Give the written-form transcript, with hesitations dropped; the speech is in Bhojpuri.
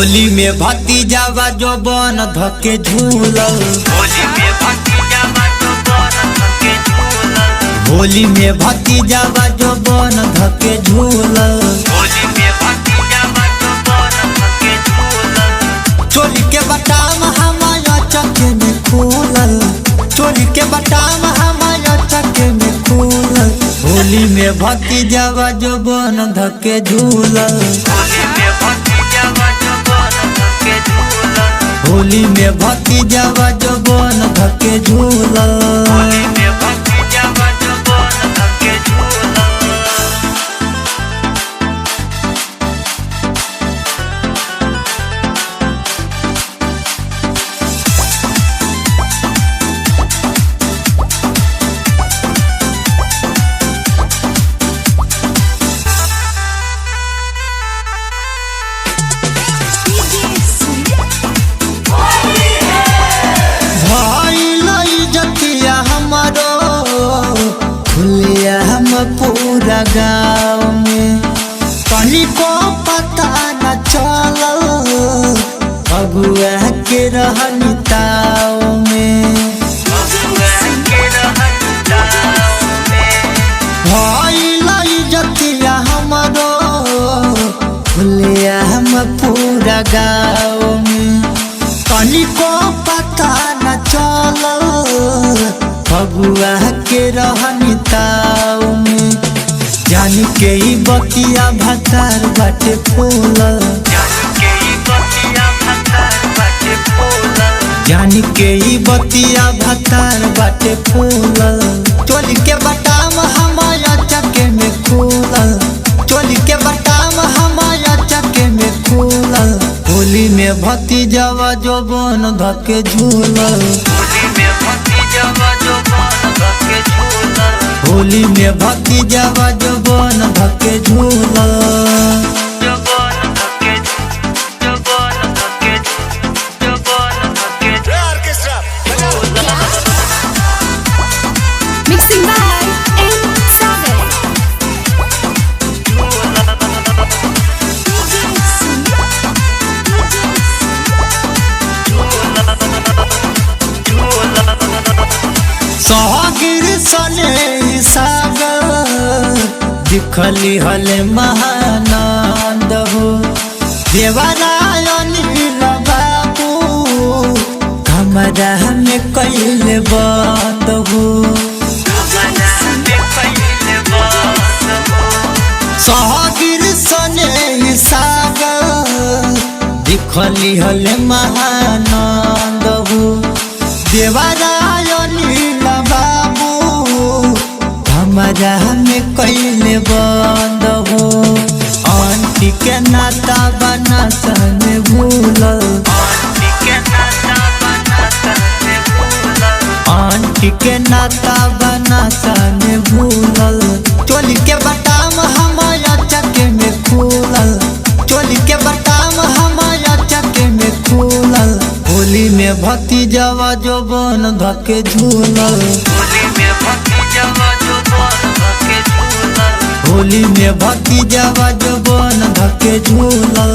होली में भक्ति जावा जो बन धके झूलल, होली में भक्ति जावा जो बन धके झूलल, होली में भक्ति जावा जो बन धके झूलल, होली में भक्ति जावा जो बन धके झूलल। चोली के बटाम हमारा चके में खुलल, चोली के बटाम हमारा चके में खुलल। होली में भक्ति जावा जो बन धके झूलल, होली में भक्ति जावा जो बन धके झूलल, होली में भक्ति जावा जो बन धके झूलल। होली में भक्ति जावा जो बन धके झूलल। हम पूरा गाँव में कहीं को पता न चलल, अगुआ के रहनी ताव में भइल जतिया हमरो भूलिया हम पूरा गाँव में कहीं को पता न चलल, फगुआ के रहनी ताव में जान के ही बतिया भतार बाटे फूलल, जान के ही बतिया भतार बाटे फूलल। चोली के बटाम हमारा चके में खुलल, चोली के बटाम हमारा चके में खुलल। होली में भक्ति जावा जो बन धके झूलल, होली में भक्ति जावा जो बन धके झूलल। Mixing by M7. सोहागिर सने सागर दिखली हले महानंद हो, देवरायन बाबू कमरा में कैले बंद हो। सोहागिर सने सागर दिखली हले महानंद हो, देवरायन बाबू हमारा में कैले बंद हो। आंटी के नाता बना सन भूलल, आंटी के नाता बना सन भूलल। चोली के बटाम हमारा चके में खुलल, चोली के बटाम हमारा चके में खुलल। होली में भक्ति जावा जो बन धके झूलल, होली में भक्ति जावा जो बन धके झूलल।